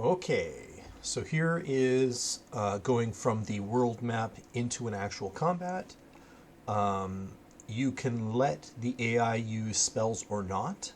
Okay, so here is going from the world map into an actual combat. You can let the AI use spells or not.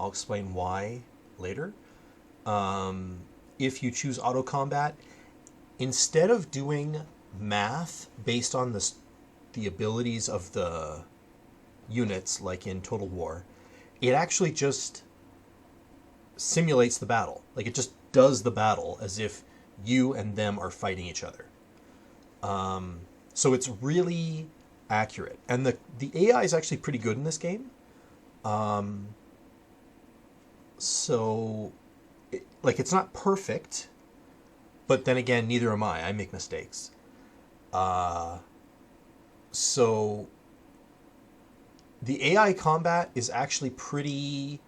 I'll explain why later. If you choose auto combat, instead of doing math based on the abilities of the units, like in Total War, it actually just simulates the battle. Like, it just does the battle as if you and them are fighting each other. So it's really accurate. And the AI is actually pretty good in this game. It's not perfect, but then again, neither am I. I make mistakes. So the AI combat is actually pretty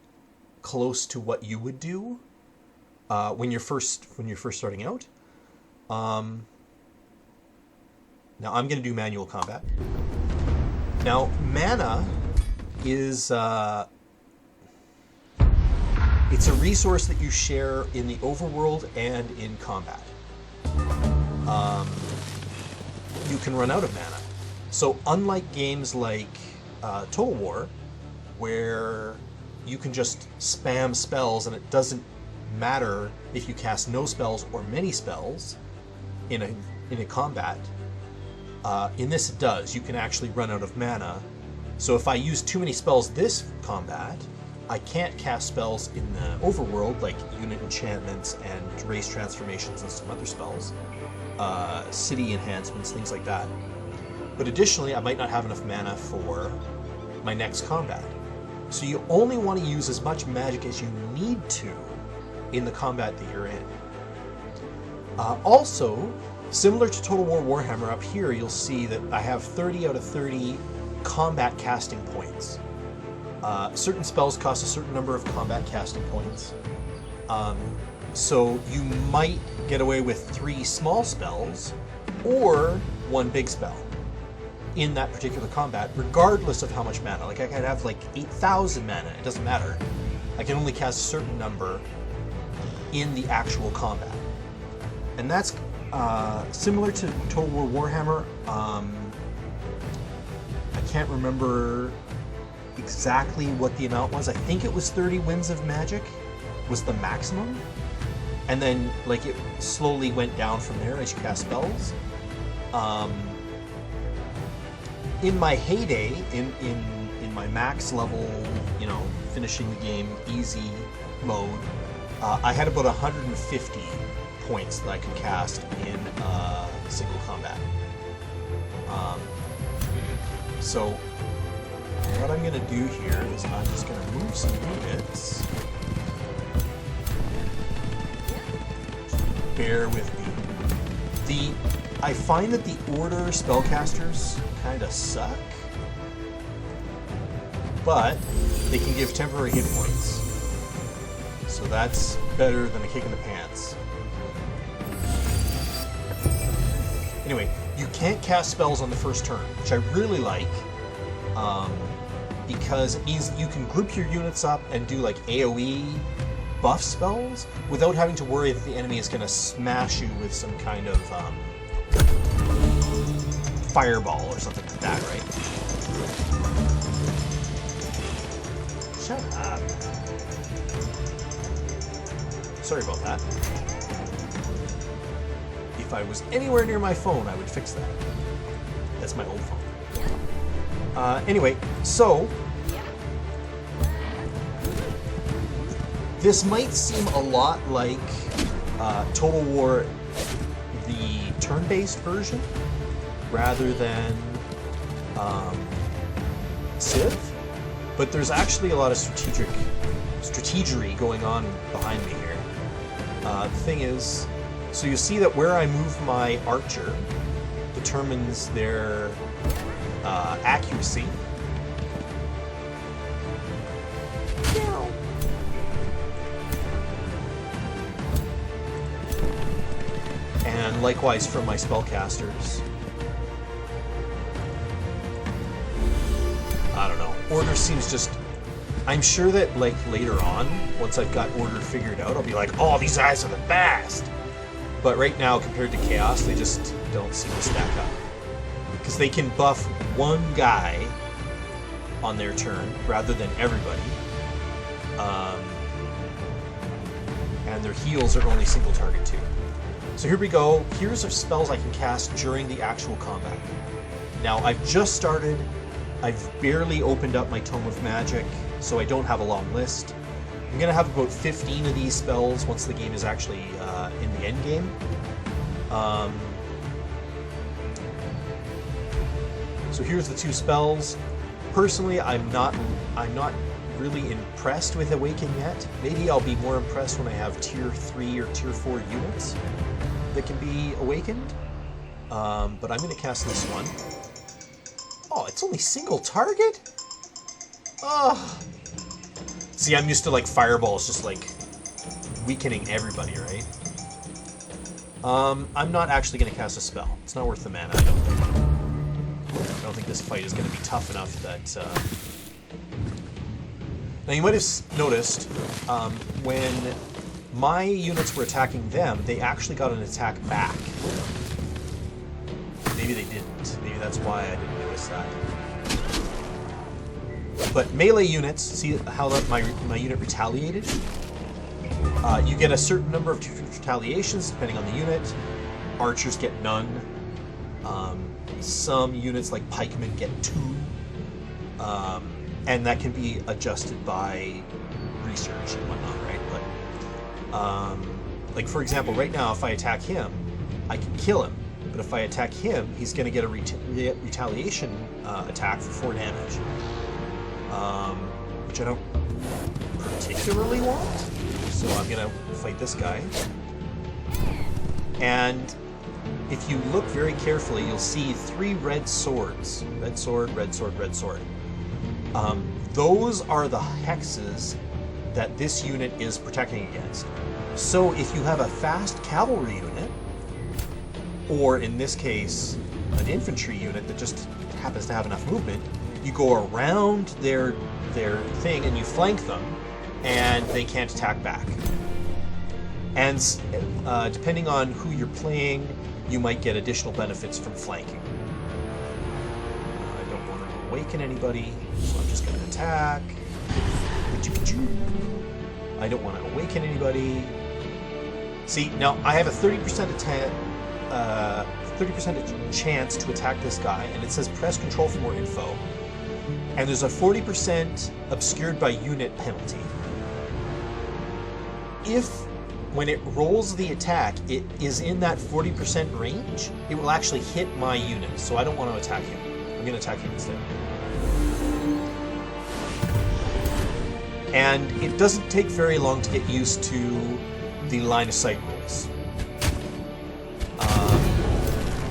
close to what you would do when you're first starting out. Now I'm going to do manual combat. Now mana is it's a resource that you share in the overworld and in combat. You can run out of mana. So unlike games like Total War, where you can just spam spells and it doesn't matter if you cast no spells or many spells in a combat, in this it does. You can actually run out of mana. So if I use too many spells this combat, I can't cast spells in the overworld, like unit enchantments and race transformations and some other spells, city enhancements, things like that. But additionally, I might not have enough mana for my next combat. So you only want to use as much magic as you need to in the combat that you're in. Also, similar to Total War Warhammer, up here you'll see that I have 30 out of 30 combat casting points. Certain spells cost a certain number of combat casting points. So you might get away with 3 small spells or 1 big spell in that particular combat, regardless of how much mana. Like, I could have like 8,000 mana, it doesn't matter. I can only cast a certain number in the actual combat. And that's similar to Total War Warhammer. I can't remember exactly what the amount was. I think it was 30 winds of magic was the maximum. And then, like, it slowly went down from there as you cast spells. In my heyday, in my max level, finishing the game easy mode, I had about 150 points that I could cast in single combat. So what I'm going to do here is I'm just going to move some units. Bear with me. I find that the order spellcasters kind of suck, but they can give temporary hit points. So that's better than a kick in the pants. Anyway, you can't cast spells on the first turn, which I really like, because it means that you can group your units up and do like AoE buff spells without having to worry that the enemy is going to smash you with some kind of fireball or something like that, right? Shut up. Sorry about that. If I was anywhere near my phone, I would fix that. That's my old phone. Anyway, so this might seem a lot like Total War, the turn-based version, rather than Civ, but there's actually a lot of strategery going on behind me here. The thing is, so you see that where I move my archer determines their accuracy. And likewise for my spellcasters. I don't know. Order seems just I'm sure that, like, later on, once I've got Order figured out, I'll be like, oh, these guys are the best! But right now, compared to Chaos, they just don't seem to stack up. Because they can buff one guy on their turn, rather than everybody. And their heals are only single target too. So here we go. Here's the spells I can cast during the actual combat. Now, I've just started. I've barely opened up my Tome of Magic, so I don't have a long list. I'm going to have about 15 of these spells once the game is actually in the end game. So here's the two spells. Personally, I'm not really impressed with Awaken yet. Maybe I'll be more impressed when I have Tier 3 or Tier 4 units that can be awakened. But I'm going to cast this one. Oh, it's only single target? Oh. See, I'm used to, like, fireballs just, like, weakening everybody, right? I'm not actually going to cast a spell. It's not worth the mana, I don't think. I don't think this fight is going to be tough enough that... Now, you might have noticed, when my units were attacking them, they actually got an attack back. Maybe they didn't. Maybe that's why I didn't notice that. But melee units, see how my unit retaliated? You get a certain number of retaliations depending on the unit. Archers get none. Some units like pikemen get 2. And that can be adjusted by research and whatnot, right? But, like, for example, right now, if I attack him, I can kill him. But if I attack him, he's going to get a retaliation attack for 4 damage. Which I don't particularly want. So I'm going to fight this guy. And if you look very carefully, you'll see 3 red swords. Red sword, red sword, red sword. Those are the hexes that this unit is protecting against. So if you have a fast cavalry unit, or in this case, an infantry unit that just happens to have enough movement, you go around their thing and you flank them, and they can't attack back. And depending on who you're playing, you might get additional benefits from flanking. I don't want to awaken anybody, so I'm just going to attack. I don't want to awaken anybody. See, now I have a 30% attack. 30% chance to attack this guy, and it says press control for more info. And there's a 40% obscured by unit penalty. If, when it rolls the attack, it is in that 40% range, it will actually hit my unit, so I don't want to attack him. I'm going to attack him instead. And it doesn't take very long to get used to the line of sight rules.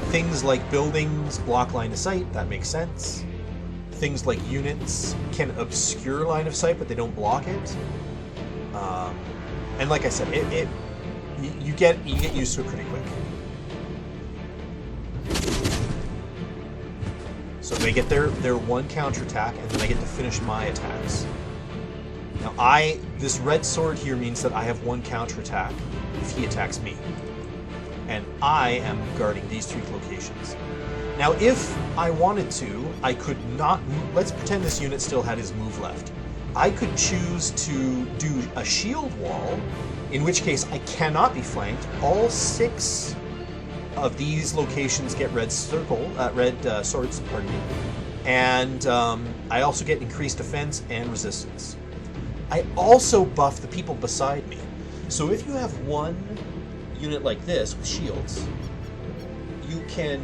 Things like buildings block line of sight, that makes sense. Things like units can obscure line of sight, but they don't block it. And like I said, you get used to it pretty quick. So they get their 1 counterattack, and then I get to finish my attacks. Now this red sword here means that I have 1 counterattack if he attacks me. And I am guarding these 3 locations. Now, if I wanted to, I could not move. Let's pretend this unit still had his move left. I could choose to do a shield wall, in which case I cannot be flanked. All 6 of these locations get red swords, pardon me. And I also get increased defense and resistance. I also buff the people beside me. So if you have 1 unit like this with shields, you can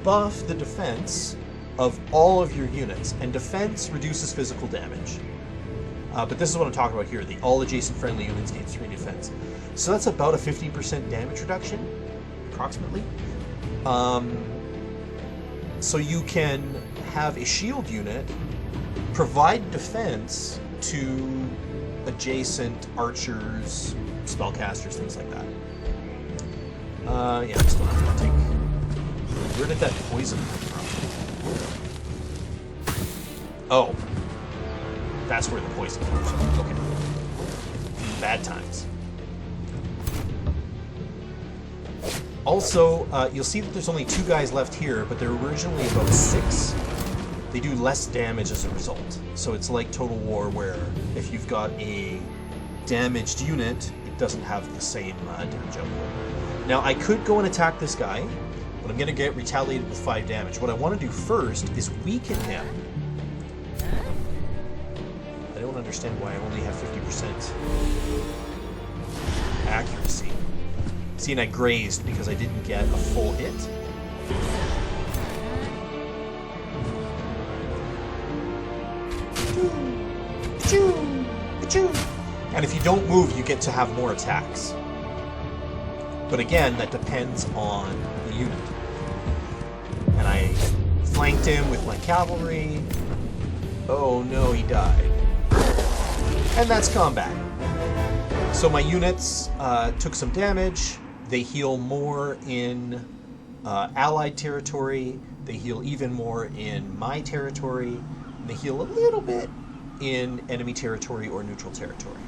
buff the defense of all of your units, and defense reduces physical damage. But this is what I'm talking about here. All adjacent friendly units gain 3 defense. So that's about a 50% damage reduction, approximately. So you can have a shield unit provide defense to adjacent archers, spellcasters, things like that. Yeah, I'm still not going to take... Where did that poison come from? Oh. That's where the poison comes from. Okay. Bad times. Also, you'll see that there's only 2 guys left here, but there were originally about 6. They do less damage as a result. So it's like Total War, where if you've got a damaged unit, it doesn't have the same damage output. Now, I could go and attack this guy, but I'm going to get retaliated with 5 damage. What I want to do first is weaken him. I don't understand why I only have 50% accuracy. See, and I grazed because I didn't get a full hit. And if you don't move, you get to have more attacks. But again, that depends on the unit. And I flanked him with my cavalry. Oh no, he died. And that's combat. So my units took some damage. They heal more in allied territory. They heal even more in my territory. And they heal a little bit in enemy territory or neutral territory.